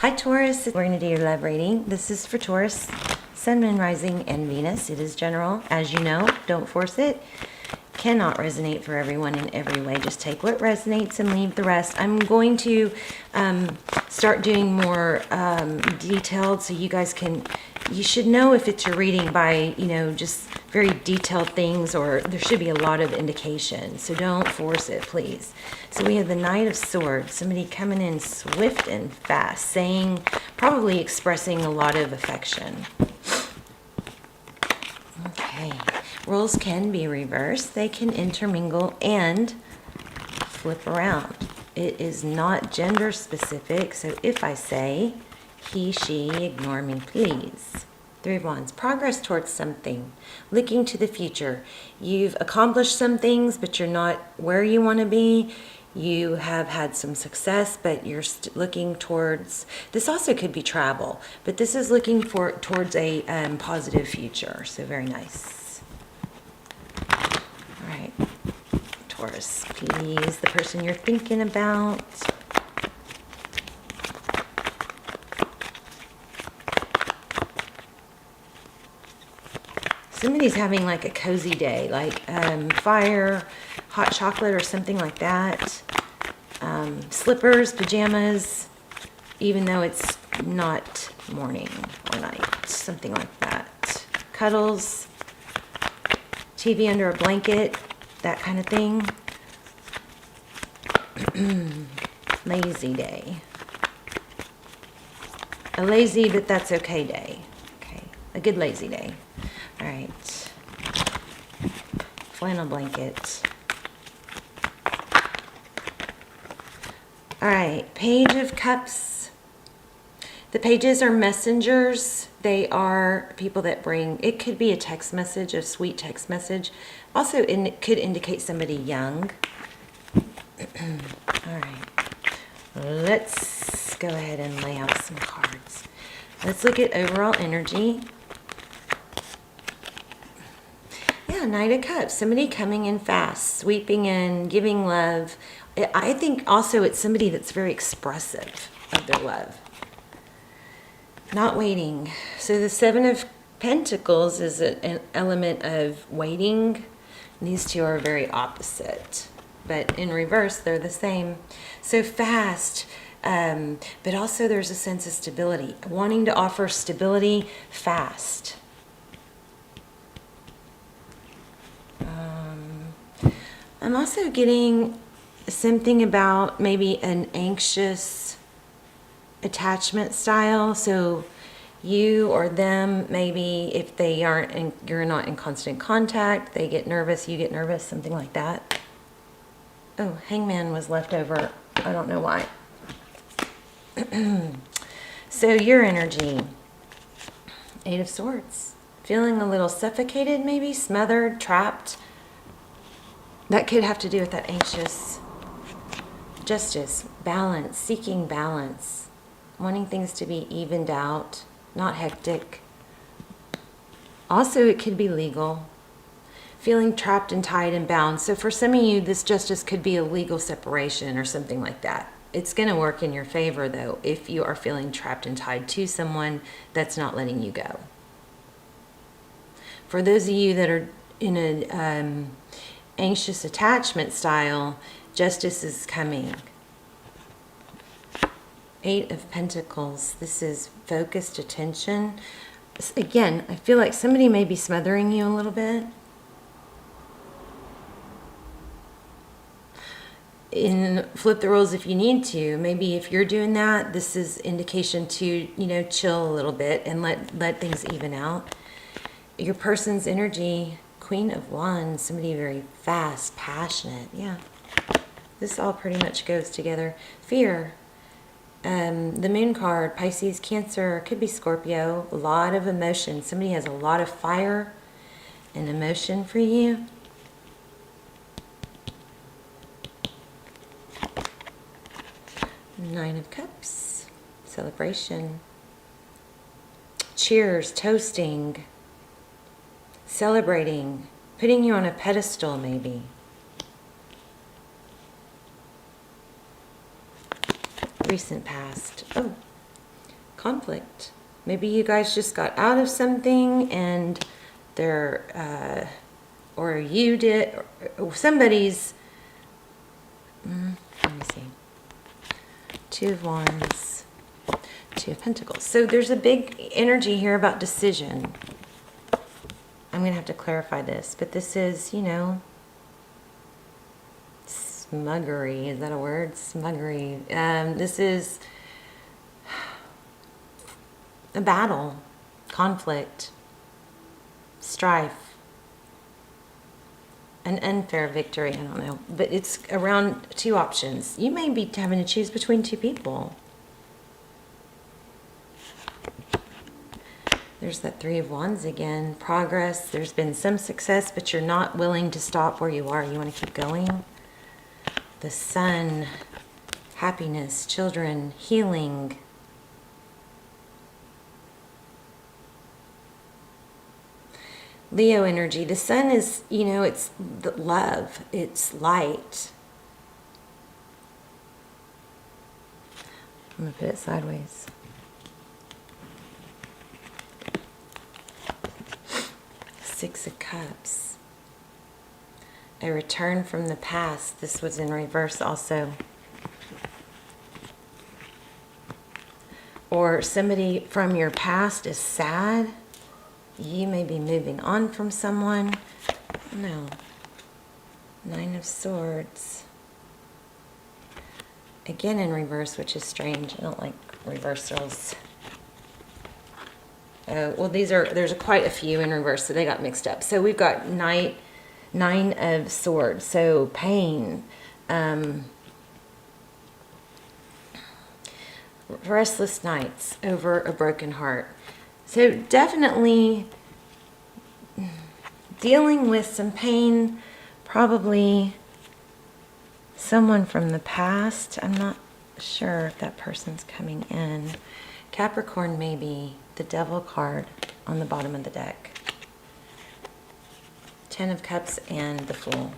Hi Taurus, we're going to do your love reading. This is for Taurus, Sun, Moon, Rising, and Venus. It is general. As you know, don't force it. Cannot resonate for everyone in every way. Just take what resonates and leave the rest. I'm going to start doing more detailed, so you guys can, you should know if it's your reading by, you know, just very detailed things, or there should be a lot of indication. So don't force it, please. So we have the Knight of Swords, somebody coming in swift and fast, saying, probably expressing a lot of affection. Okay. Roles can be reversed. They can intermingle and flip around. It is not gender specific, so if I say he, she, ignore me, please. Three of Wands, progress towards something, looking to the future. You've accomplished some things, but you're not where you want to be. You have had some success, but you're looking towards, this also could be travel, but this is looking towards a positive future, so very nice. All right, Taurus, please, the person you're thinking about. Somebody's having like a cozy day, like fire, hot chocolate, or something like that. Slippers, pajamas, even though it's not morning or night, something like that. Cuddles, TV under a blanket, that kind of thing. Lazy day. A lazy, but that's okay day. Okay, a good lazy day. All right. Flannel blanket. All right, Page of Cups. The pages are messengers. They are people that bring, it could be a text message, a sweet text message. Also, it could indicate somebody young. All right, let's go ahead and lay out some cards. Let's look at overall energy. Yeah, Knight of Cups, somebody coming in fast, sweeping in, giving love. I think also it's somebody that's very expressive of their love. Not waiting. So the Seven of Pentacles is an element of waiting. These two are very opposite, but in reverse, they're the same. So fast, but also there's a sense of stability. Wanting to offer stability fast. I'm also getting something about maybe an anxious attachment style. So you or them, maybe if they aren't, you're not in constant contact, they get nervous, you get nervous, something like that. Oh, Hangman was left over. I don't know why. So your energy, Eight of Swords. Feeling a little suffocated, maybe smothered, trapped. That could have to do with that anxious. Justice, balance, seeking balance, wanting things to be evened out, not hectic. Also, it could be legal, feeling trapped and tied and bound. So for some of you, this justice could be a legal separation or something like that. It's going to work in your favor, though, if you are feeling trapped and tied to someone that's not letting you go. For those of you that are in an anxious attachment style, justice is coming. Eight of Pentacles. This is focused attention. Again, I feel like somebody may be smothering you a little bit. Flip the roles if you need to. Maybe if you're doing that, this is indication to, you know, chill a little bit and let things even out. Your person's energy, Queen of Wands, somebody very fast, passionate. Yeah, this all pretty much goes together. Fear, the Moon card, Pisces, Cancer, could be Scorpio. A lot of emotion. Somebody has a lot of fire and emotion for you. Nine of Cups, celebration. Cheers, toasting. Celebrating, putting you on a pedestal maybe. Recent past. Oh, conflict. Maybe you guys just got out of something and they're, or you did, or somebody's, let me see. Two of Wands, Two of Pentacles. So there's a big energy here about decision. I'm going to have to clarify this, but this is, you know, smuggery. Is that a word? Smuggery. This is a battle, conflict, strife, an unfair victory. I don't know, but it's around two options. You may be having to choose between two people. There's that Three of Wands again. Progress. There's been some success, but you're not willing to stop where you are. You want to keep going. The Sun. Happiness, children, healing. Leo energy. The Sun is, you know, it's the love. It's light. I'm going to put it sideways. Six of Cups. A return from the past. This was in reverse also. Or somebody from your past is sad. You may be moving on from someone. No. Nine of Swords. Again in reverse, which is strange. I don't like reversals. Well, there's quite a few in reverse, so they got mixed up. So we've got Nine of Swords. So pain. Restless nights over a broken heart. So definitely dealing with some pain, probably someone from the past. I'm not sure if that person's coming in. Capricorn, maybe the Devil card on the bottom of the deck. Ten of Cups and the Fool.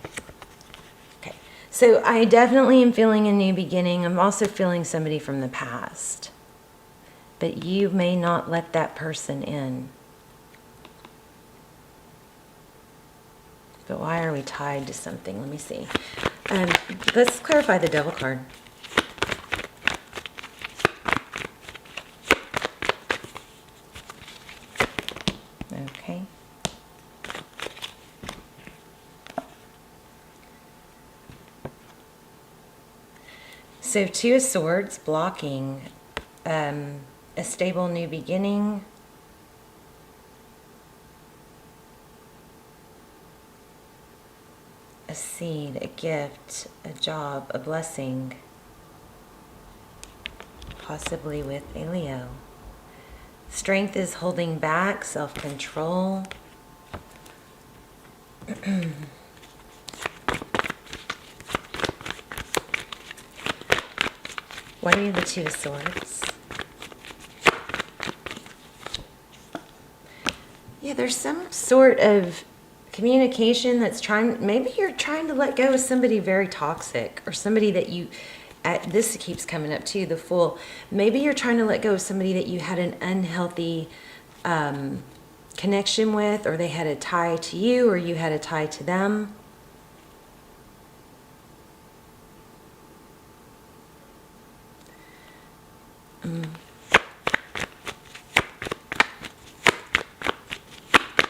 Okay, so I definitely am feeling a new beginning. I'm also feeling somebody from the past. But you may not let that person in. But why are we tied to something? Let me see. Let's clarify the Devil card. Okay. So Two of Swords blocking a stable new beginning. A seed, a gift, a job, a blessing. Possibly with a Leo. Strength is holding back, self-control. Why are you the Two of Swords? Yeah, there's some sort of communication that's maybe you're trying to let go of somebody very toxic, or somebody that you, this keeps coming up too, the Fool. Maybe you're trying to let go of somebody that you had an unhealthy connection with, or they had a tie to you, or you had a tie to them.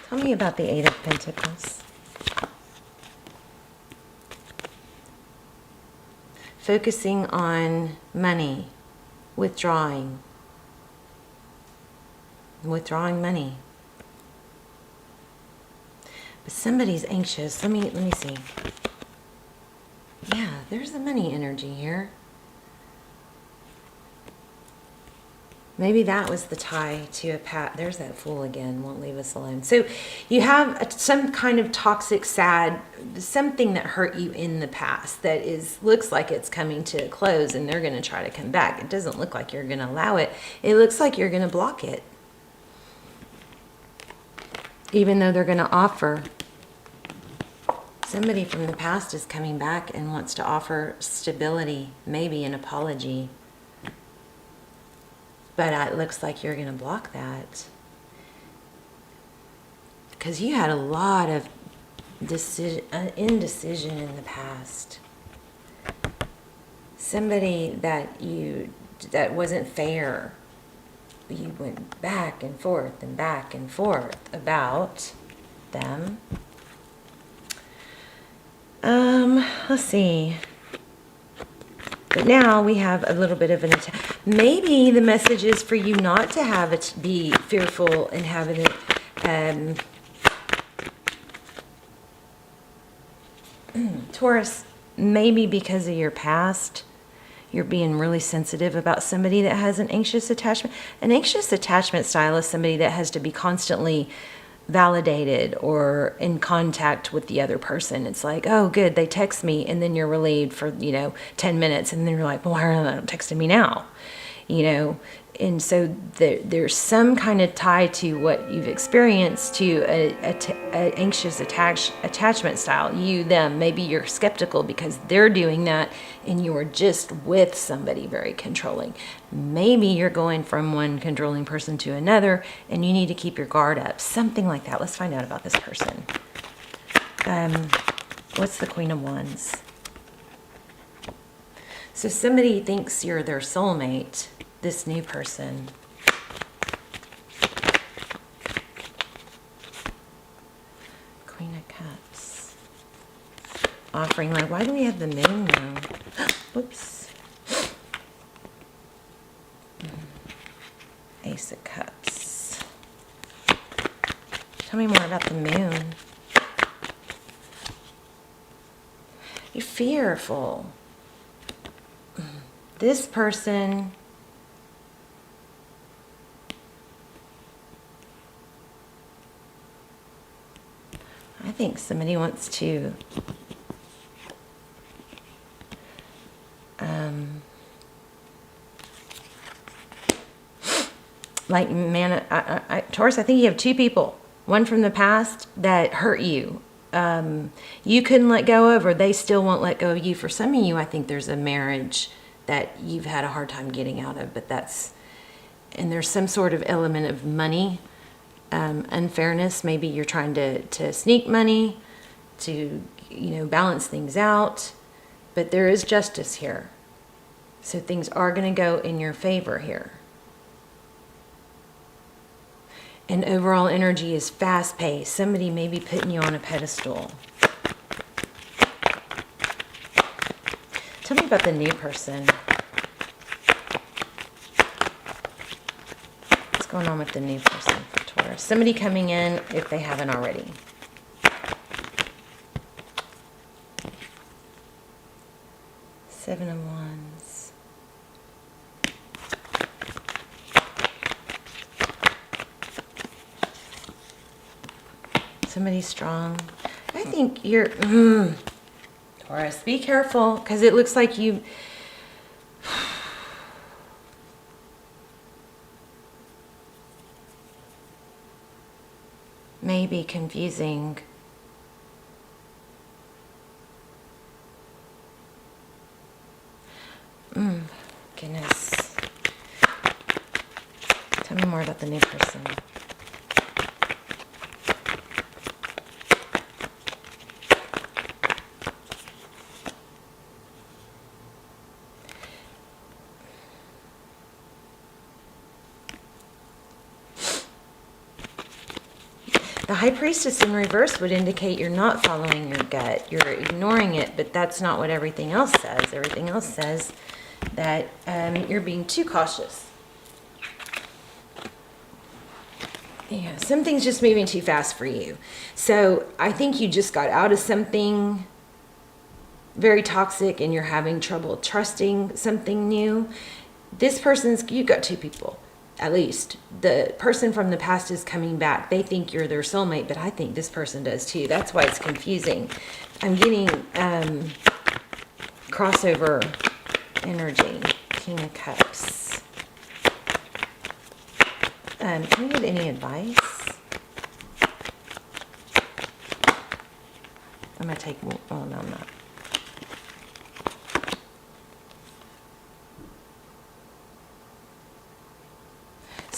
Tell me about the Eight of Pentacles. Focusing on money, withdrawing money. But somebody's anxious. Let me see. Yeah, there's the money energy here. Maybe that was the tie to a pat. There's that Fool again, won't leave us alone. So you have some kind of toxic, sad, something that hurt you in the past that looks like it's coming to a close, and they're going to try to come back. It doesn't look like you're going to allow it. It looks like you're going to block it. Even though they're going to offer. Somebody from the past is coming back and wants to offer stability, maybe an apology. But it looks like you're going to block that. Because you had a lot of indecision in the past. Somebody that wasn't fair. You went back and forth about them. Let's see. But now we have a little bit of an attack. Maybe the message is for you not to have it be fearful and having it. Taurus, maybe because of your past, you're being really sensitive about somebody that has an anxious attachment. An anxious attachment style is somebody that has to be constantly validated or in contact with the other person. It's like, oh, good, they text me, and then you're relieved for 10 minutes, and then you're like, well, why are they not texting me now? And so there's some kind of tie to what you've experienced to a anxious attachment style. You, them, maybe you're skeptical because they're doing that and you're just with somebody very controlling. Maybe you're going from one controlling person to another and you need to keep your guard up. Something like that. Let's find out about this person. What's the Queen of Wands? So somebody thinks you're their soulmate. This new person. Queen of Cups. Offering love. Why do we have the moon now? Whoops. Ace of Cups. Tell me more about the moon. You're fearful. This person... I think somebody wants to Taurus, I think you have two people. One from the past that hurt you. You couldn't let go of, or they still won't let go of you. For some of you, I think there's a marriage that you've had a hard time getting out of, and there's some sort of element of money. Unfairness. Maybe you're trying to sneak money to balance things out, but there is justice here, so things are going to go in your favor here. And overall energy is fast-paced. Somebody may be putting you on a pedestal. Tell me about the new person. What's going on with the new person for Taurus? Somebody coming in if they haven't already. Seven of Wands. Somebody strong. I think you're... Taurus, be careful, because it looks like you... may be confusing goodness. Tell me more about the new person. The High Priestess in reverse would indicate you're not following your gut. You're ignoring it, but that's not what everything else says. Everything else says that you're being too cautious. Yeah, something's just moving too fast for you. So I think you just got out of something very toxic and you're having trouble trusting something new. You've got two people. At least the person from the past is coming back. They think you're their soulmate, but I think this person does too. That's why it's confusing. I'm getting crossover energy. King of Cups. Can you get any advice? I'm going to take... Oh, no, I'm not.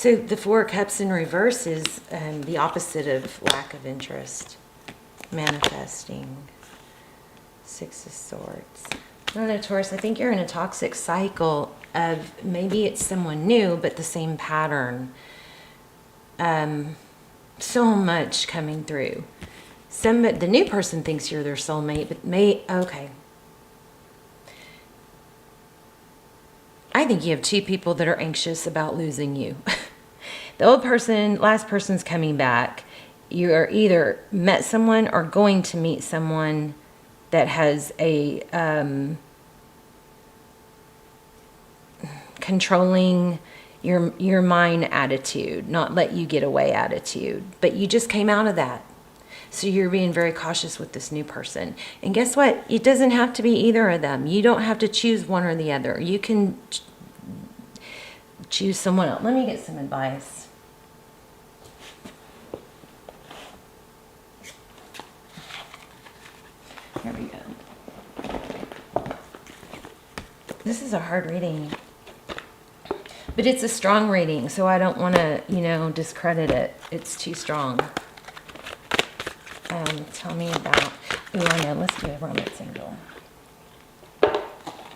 So the Four of Cups in reverse is the opposite of lack of interest. Manifesting. Six of Swords. I don't know, Taurus, I think you're in a toxic cycle of maybe it's someone new, but the same pattern. So much coming through. The new person thinks you're their soulmate, but okay. I think you have two people that are anxious about losing you. The last person's coming back. You are either met someone or going to meet someone that has a controlling your mind attitude, not let you get away attitude. But you just came out of that. So you're being very cautious with this new person. And guess what? It doesn't have to be either of them. You don't have to choose one or the other. You can choose someone else. Let me get some advice. Here we go. This is a hard reading. But it's a strong reading, so I don't want to, discredit it. It's too strong. Tell me about... Oh, I know. Let's do a romance angel.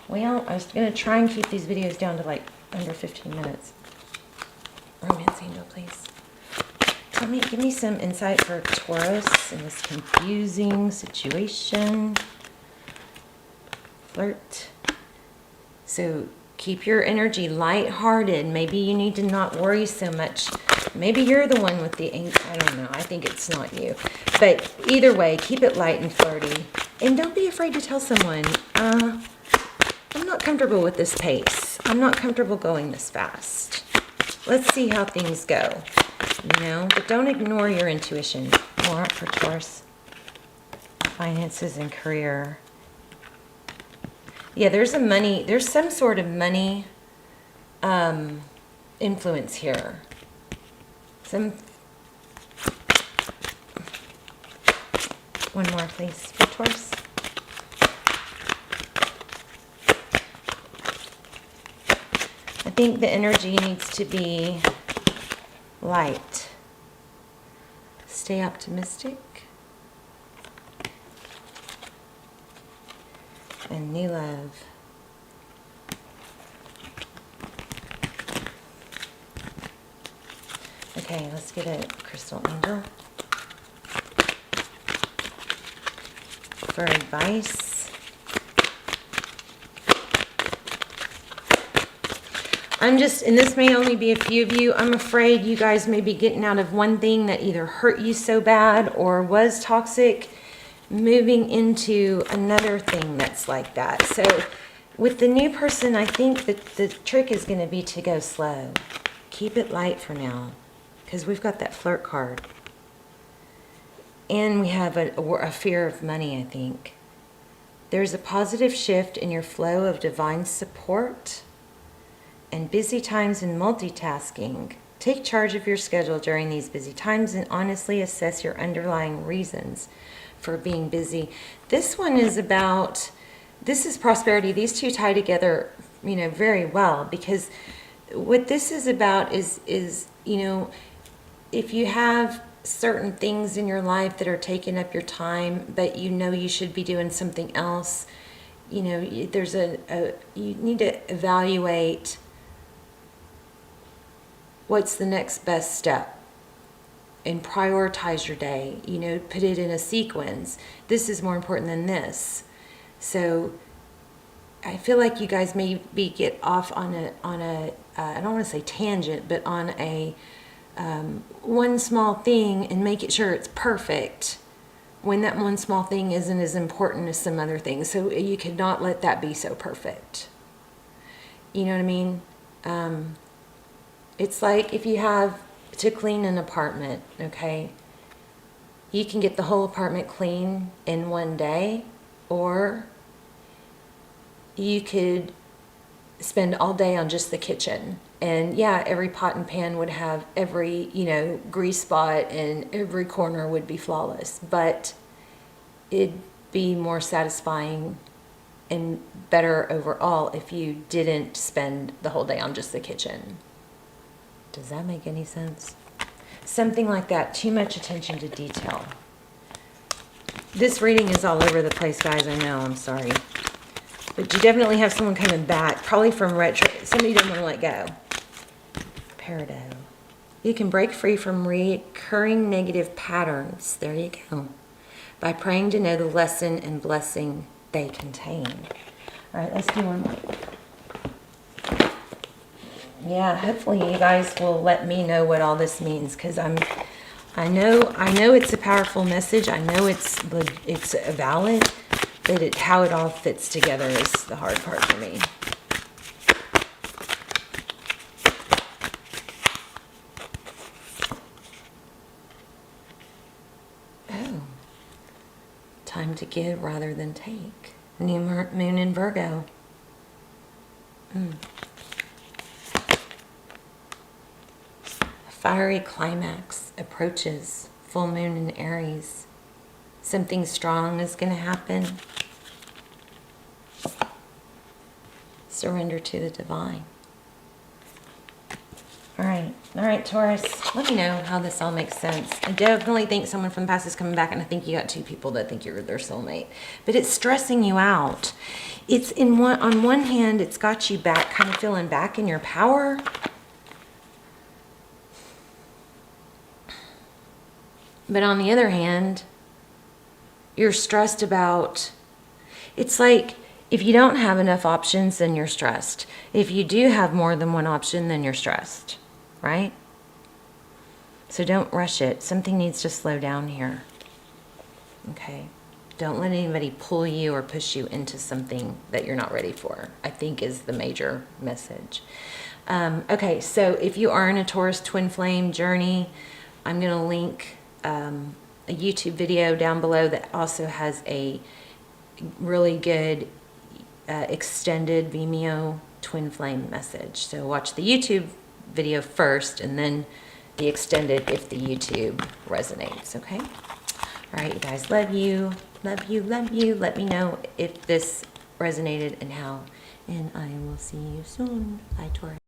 Well, I was going to try and keep these videos down to like under 15 minutes. Romance angel, please. Give me some insight for Taurus in this confusing situation. Flirt. So keep your energy lighthearted. Maybe you need to not worry so much. Maybe you're the one with the ink. I don't know. I think it's not you. But either way, keep it light and flirty. And don't be afraid to tell someone, I'm not comfortable with this pace. I'm not comfortable going this fast. Let's see how things go. But don't ignore your intuition. More for Taurus. Finances and career. Yeah, there's some sort of money influence here. One more, please, for Taurus. I think the energy needs to be light. Stay optimistic. And new love. Okay, let's get a crystal angel for advice. And this may only be a few of you, I'm afraid you guys may be getting out of one thing that either hurt you so bad or was toxic, moving into another thing that's like that. So with the new person, I think that the trick is going to be to go slow. Keep it light for now, because we've got that flirt card. And we have a fear of money, I think. There's a positive shift in your flow of divine support and busy times in multitasking. Take charge of your schedule during these busy times and honestly assess your underlying reasons for being busy. This one is about, this is prosperity. These two tie together, very well, because what this is about is, if you have certain things in your life that are taking up your time, but you should be doing something else, there's you need to evaluate what's the next best step and prioritize your day, put it in a sequence. This is more important than this. So I feel like you guys maybe get off on a I don't want to say tangent, but on a one small thing and make it sure it's perfect when that one small thing isn't as important as some other things. So you could not let that be so perfect. You know what I mean? It's like if you have to clean an apartment, okay? You can get the whole apartment clean in one day, or you could spend all day on just the kitchen. And yeah, every pot and pan would have every, grease spot, and every corner would be flawless. But it'd be more satisfying and better overall if you didn't spend the whole day on just the kitchen. Does that make any sense? Something like that. Too much attention to detail. This reading is all over the place, guys. I know. I'm sorry. But you definitely have someone coming back. Probably from retro. Somebody doesn't want to let go. Peridot. You can break free from recurring negative patterns. There you go. By praying to know the lesson and blessing they contain. All right, let's do one more. Yeah, hopefully you guys will let me know what all this means, because I know it's a powerful message. I know it's valid, but how it all fits together is the hard part for me. Oh, time to give rather than take. New moon in Virgo. Fiery climax approaches. Full moon in Aries. Something strong is going to happen. Surrender to the divine. All right, Taurus. Let me know how this all makes sense. I definitely think someone from the past is coming back, and I think you got two people that think you're their soulmate. But it's stressing you out. It's on one hand, it's got you back, kind of feeling back in your power. But on the other hand, you're stressed about, it's like if you don't have enough options, then you're stressed. If you do have more than one option, then you're stressed, right? So don't rush it. Something needs to slow down here. Okay? Don't let anybody pull you or push you into something that you're not ready for, I think is the major message. Okay, so if you are in a Taurus twin flame journey, I'm going to link a YouTube video down below that also has a really good extended Vimeo twin flame message. So watch the YouTube video first and then the extended if the YouTube resonates, okay? All right, you guys, love you, love you, love you. Let me know if this resonated and how, and I will see you soon. Bye, Taurus.